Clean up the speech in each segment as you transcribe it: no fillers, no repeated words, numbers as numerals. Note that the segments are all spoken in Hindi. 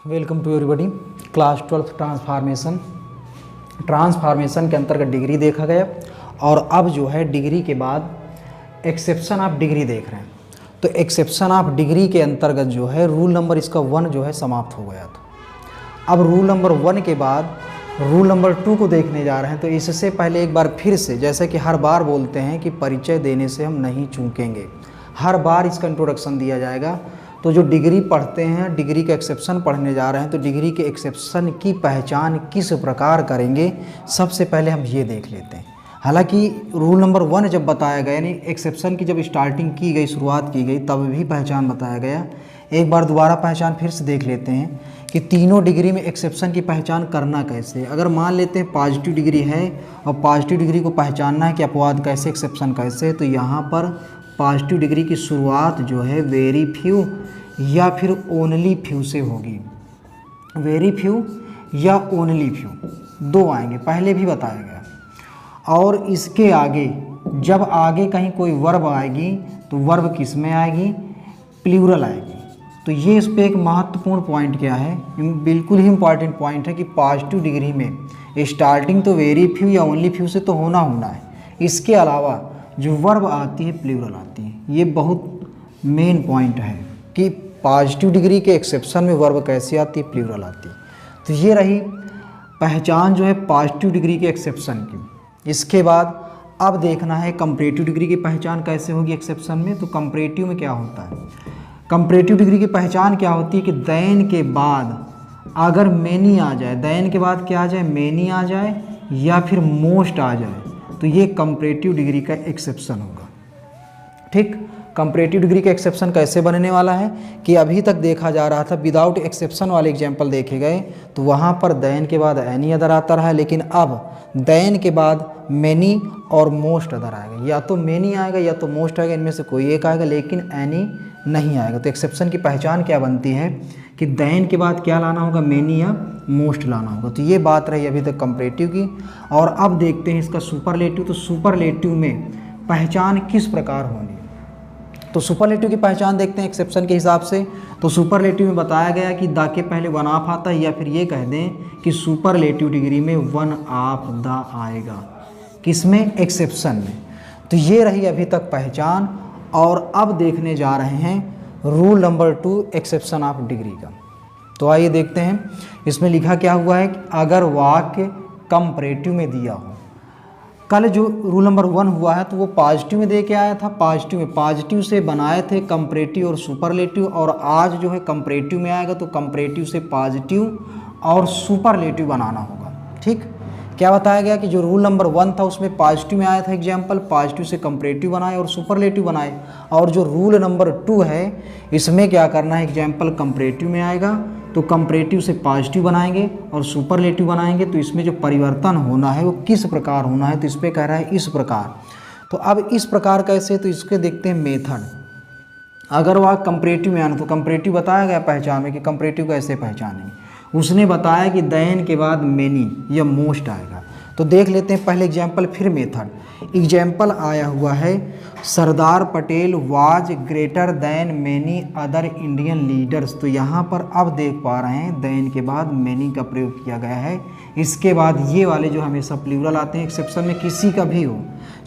Welcome to everybody. Class 12 transformation के अंतर्गत डिग्री देखा गया और अब जो है डिग्री के बाद एक्सेप्शन ऑफ डिग्री देख रहे हैं। तो एक्सेप्शन ऑफ डिग्री के अंतर्गत जो है रूल नंबर इसका 1 जो है समाप्त हो गया था। अब रूल नंबर 1 के बाद रूल नंबर 2 को देखने जा रहे हैं। तो इससे पहले एक बार फिर से, जैसे कि हर बार बोलते हैं कि परिचय देने से हम नहीं चूकेंगे, हर बार इसका इंट्रोडक्शन दिया जाएगा। तो जो डिग्री पढ़ते हैं, डिग्री का एक्सेप्शन पढ़ने जा रहे हैं, तो डिग्री के एक्सेप्शन की पहचान किस प्रकार करेंगे, सबसे पहले हम ये देख लेते हैं। हालांकि रूल नंबर 1 जब बताया गया, यानी एक्सेप्शन की जब स्टार्टिंग की गई, शुरुआत की गई, तब भी पहचान बताया गया। एक बार दोबारा पहचान फिर से देख लेते हैं कि तीनों डिग्री में एक्सेप्शन की पहचान करना कैसे। अगर मान लेते हैं पॉजिटिव डिग्री है और पॉजिटिव डिग्री को पहचानना है कि अपवाद कैसे, एक्सेप्शन कैसे, तो यहाँ पर पॉजिटिव डिग्री की शुरुआत जो है वेरी फ्यू या फिर ओनली फ्यू से होगी। वेरी फ्यू या ओनली फ्यू दो आएंगे, पहले भी बताया गया। और इसके आगे जब आगे कहीं कोई वर्ब आएगी तो वर्ब किस में आएगी, प्लूरल आएगी। तो ये इस पर एक महत्वपूर्ण पॉइंट क्या है, बिल्कुल ही इम्पॉर्टेंट पॉइंट है कि पॉजिटिव डिग्री में स्टार्टिंग तो वेरी फ्यू या ओनली फ्यू से तो होना है। इसके अलावा जो वर्ब आती है प्लूरल आती है। ये बहुत मेन पॉइंट है कि पॉजिटिव डिग्री के एक्सेप्शन में वर्ब कैसी आती है, प्लूरल आती है। तो ये रही पहचान जो है पॉजिटिव डिग्री के एक्सेप्शन की। इसके बाद अब देखना है कंपैरेटिव डिग्री की पहचान कैसे होगी एक्सेप्शन में। तो कंपैरेटिव में क्या होता है, कंपैरेटिव डिग्री की पहचान क्या होती है कि देन के बाद अगर मेनी आ जाए, देन के बाद क्या आ जाए, मेनी आ जाए या फिर मोस्ट आ जाए, तो ये कंपैरेटिव डिग्री का एक्सेप्शन होगा। ठीक, कंपैरेटिव डिग्री का एक्सेप्शन कैसे बनने वाला है कि अभी तक देखा जा रहा था विदाउट एक्सेप्शन वाले एग्जाम्पल देखे गए, तो वहाँ पर देन के बाद एनी अदर आता रहा, लेकिन अब देन के बाद मेनी और मोस्ट अदर आएगा। या तो मेनी आएगा या तो मोस्ट आएगा, इनमें से कोई एक आएगा, लेकिन एनी नहीं आएगा। तो एक्सेप्शन की पहचान क्या बनती है कि देन के बाद क्या लाना होगा, मेनी या मोस्ट लाना होगा। तो ये बात रही अभी तक कंपैरेटिव की। और अब देखते हैं इसका सुपरलेटिव। तो सुपरलेटिव में पहचान किस प्रकार होनी है, तो सुपरलेटिव की पहचान देखते हैं एक्सेप्शन के हिसाब से। तो सुपरलेटिव में बताया गया कि द के पहले वन ऑफ आता है, या फिर ये कह दें कि सुपरलेटिव डिग्री में वन ऑफ द आएगा, किसमें, एक्सेप्शन में। तो ये रही अभी तक पहचान। और अब देखने जा रहे हैं rule number 2 exception of degree का। तो आइए देखते हैं इसमें लिखा क्या हुआ है कि अगर वाक्य कंपैरेटिव में दिया हो, कल जो रूल नंबर 1 हुआ है तो वो पॉजिटिव में दे के आया था, पॉजिटिव में पॉजिटिव से बनाए थे कंपैरेटिव और सुपरलेटिव, और आज जो है कंपैरेटिव में आएगा तो कंपैरेटिव से पॉजिटिव और सुपरलेटिव बनाना होगा। ठीक, क्या बताया गया कि जो रूल नंबर 1 था उसमें पॉजिटिव में आया था एग्जाम्पल, पॉजिटिव से कंपैरेटिव बनाए और सुपरलेटिव बनाए। और जो रूल नंबर 2 है इसमें क्या करना है, एग्जाम्पल कंपैरेटिव में आएगा तो कंपैरेटिव से पॉजिटिव बनाएंगे और सुपरलेटिव बनाएंगे। तो इसमें जो परिवर्तन होना है वो किस प्रकार होना है, तो इस पर कह रहा है इस प्रकार। तो अब इस प्रकार कैसे, तो इसके देखते हैं मेथड। अगर वह कंपैरेटिव में आना, तो कंपैरेटिव बताया गया पहचान में कि कंपैरेटिव कैसे पहचानेंगे। उसने बताया कि देन के बाद मेनी या मोस्ट आएगा। तो देख लेते हैं पहले एग्जाम्पल फिर मेथड। एग्जाम्पल आया हुआ है Sardar Patel was greater than many other Indian leaders. तो यहाँ पर अब देख पा रहे हैं देन के बाद मेनी का प्रयोग किया गया है। इसके बाद ये वाले जो हमेशा प्लूरल आते हैं एक्सेप्शन में, किसी का भी हो,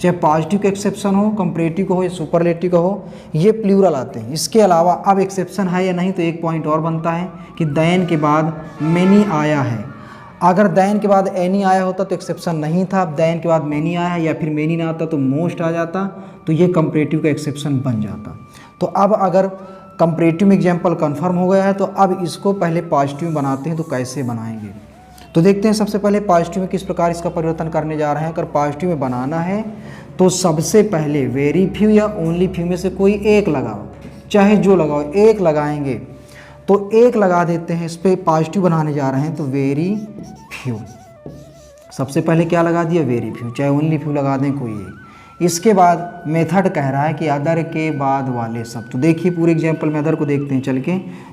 चाहे पॉजिटिव का एक्सेप्शन हो, कंपैरेटिव का हो या सुपरलेटिव का हो, ये प्लूरल आते हैं। इसके अलावा अब एक्सेप्शन है या नहीं, तो एक पॉइंट और बनता है कि देन के बाद मेनी आया है। अगर देन के बाद एनी आया होता तो एक्सेप्शन नहीं था, अब देन के बाद मेनी आया है या फिर मेनी ना आता तो मोस्ट आ जाता, तो ये कंपैरेटिव का एक्सेप्शन बन जाता। तो अब अगर कंपैरेटिव में एग्जाम्पल कन्फर्म हो गया है तो अब इसको पहले पॉजिटिव में बनाते हैं। तो कैसे बनाएंगे, तो देखते हैं सबसे पहले पॉजिटिव में किस प्रकार इसका परिवर्तन करने जा रहे हैं। अगर पॉजिटिव में बनाना है तो सबसे पहले वेरी फ्यू या ओनली फ्यू में से कोई एक लगाओ, चाहे जो लगाओ, एक लगाएंगे तो एक लगा देते हैं। इस पर पॉजिटिव बनाने जा रहे हैं तो वेरी फ्यू, सबसे पहले क्या लगा दिया, वेरी फ्यू, चाहे ओनली फ्यू लगा दें कोई एक। इसके बाद मेथड कह रहा है कि अदर के बाद वाले शब्द। तो देखिए पूरे एग्जाम्पल में अदर को देखते हैं चल के।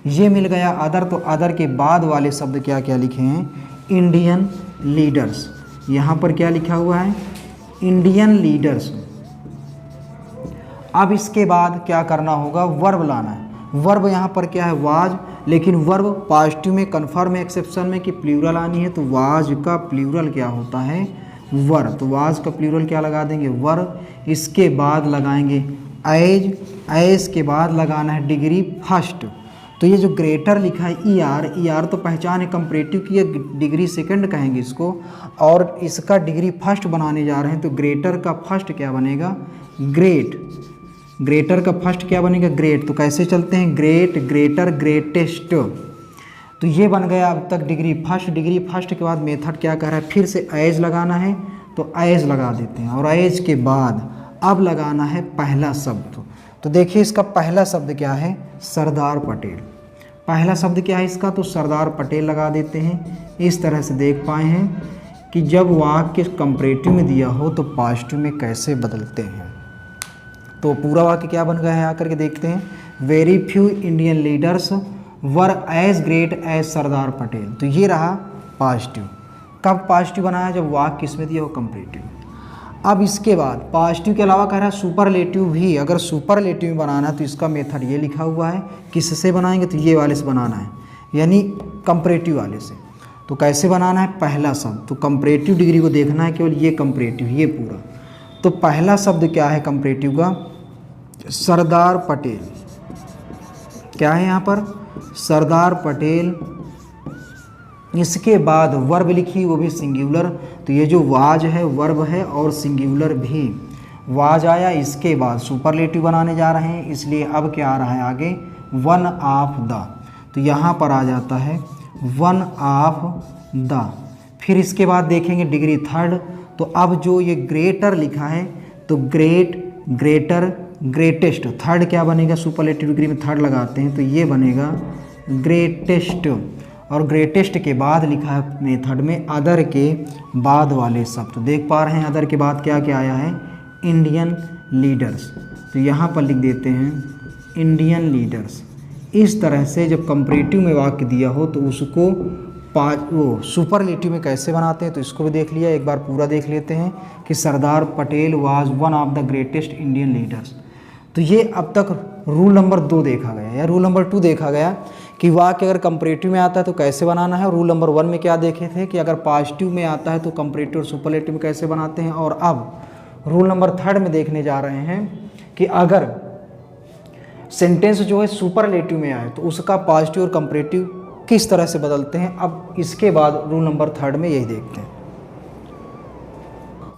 ये मिल गया अदर, तो अदर के बाद वाले शब्द क्या क्या लिखे हैं, इंडियन लीडर्स। यहाँ पर क्या लिखा हुआ है, इंडियन लीडर्स। अब इसके बाद क्या करना होगा, वर्ब लाना है। वर्ब यहाँ पर क्या है, वाज, लेकिन वर्ब पॉजिटिव में कन्फर्म है एक्सेप्शन में कि प्लूरल आनी है, तो वाज का प्लूरल क्या होता है, वर। तो वाज का प्लूरल क्या लगा देंगे, वर। इसके बाद लगाएंगे एज, एज के बाद लगाना है डिग्री फर्स्ट। तो ये जो ग्रेटर लिखा है ई आर तो पहचान है कंपैरेटिव की, डिग्री सेकंड कहेंगे इसको, और इसका डिग्री फर्स्ट बनाने जा रहे हैं। तो ग्रेटर का फर्स्ट क्या बनेगा, ग्रेट। ग्रेटर का फर्स्ट क्या बनेगा, ग्रेट। तो कैसे चलते हैं, ग्रेट, ग्रेटर, ग्रेटेस्ट। तो ये बन गया अब तक डिग्री फर्स्ट। डिग्री फर्स्ट के बाद मेथड क्या कर रहा है, फिर से एज लगाना है, तो एज लगा देते हैं। और एज के बाद अब लगाना है पहला शब्द। तो देखिए इसका पहला शब्द क्या है, सरदार पटेल। पहला शब्द क्या है इसका, तो सरदार पटेल लगा देते हैं। इस तरह से देख पाए हैं कि जब वाक्य कंपैरेटिव में दिया हो तो पॉजिटिव में कैसे बदलते हैं। तो पूरा वाक्य क्या बन गया है आकर के देखते हैं, very few Indian leaders were as great as Sardar Patel. तो ये रहा पॉजिटिव। कब पॉजिटिव बनाया, जब वाक्य किसमें दिया हो, कंपैरेटिव। अब इसके बाद पॉजिटिव के अलावा कह रहा है सुपरलेटिव भी। अगर सुपरलेटिव में बनाना है तो इसका मेथड ये लिखा हुआ है, किससे बनाएंगे, तो ये वाले से बनाना है, यानी कंपैरेटिव वाले से। तो कैसे बनाना है, पहला शब्द, तो कंपैरेटिव डिग्री को देखना है केवल, ये कंपैरेटिव, ये पूरा। तो पहला शब्द क्या है कंपैरेटिव का, सरदार पटेल। क्या है यहाँ पर, सरदार पटेल। इसके बाद वर्ब लिखी, वो भी सिंगुलर। तो ये जो वाज है वर्ब है और सिंगुलर भी, वाज आया। इसके बाद सुपरलेटिव बनाने जा रहे हैं, इसलिए अब क्या आ रहा है आगे, वन ऑफ द। तो यहाँ पर आ जाता है वन ऑफ द। फिर इसके बाद देखेंगे डिग्री थर्ड। तो अब जो ये ग्रेटर लिखा है, तो ग्रेट, ग्रेटर, ग्रेटेस्ट। थर्ड क्या बनेगा, सुपरलेटिव डिग्री में थर्ड लगाते हैं, तो ये बनेगा ग्रेटेस्ट। और ग्रेटेस्ट के बाद लिखा है मेथड में अदर के बाद वाले शब्द। तो देख पा रहे हैं अदर के बाद क्या क्या आया है, इंडियन लीडर्स। तो यहाँ पर लिख देते हैं इंडियन लीडर्स। इस तरह से जब कंपैरेटिव में वाक्य दिया हो तो उसको वो सुपरलेटिव में कैसे बनाते हैं, तो इसको भी देख लिया। एक बार पूरा देख लेते हैं कि Sardar Patel was one of the greatest Indian leaders. तो ये अब तक रूल नंबर 2 देखा गया, या रूल नंबर 2 देखा गया कि वाक्य अगर कंपैरेटिव में आता है तो कैसे बनाना है। रूल नंबर 1 में क्या देखे थे कि अगर पॉजिटिव में आता है तो कंपैरेटिव और सुपरलेटिव में कैसे बनाते हैं। और अब रूल नंबर 3 में देखने जा रहे हैं कि अगर सेंटेंस जो है सुपरलेटिव में आए तो उसका पॉजिटिव और कंपैरेटिव किस तरह से बदलते हैं। अब इसके बाद रूल नंबर 3 में यही देखते हैं।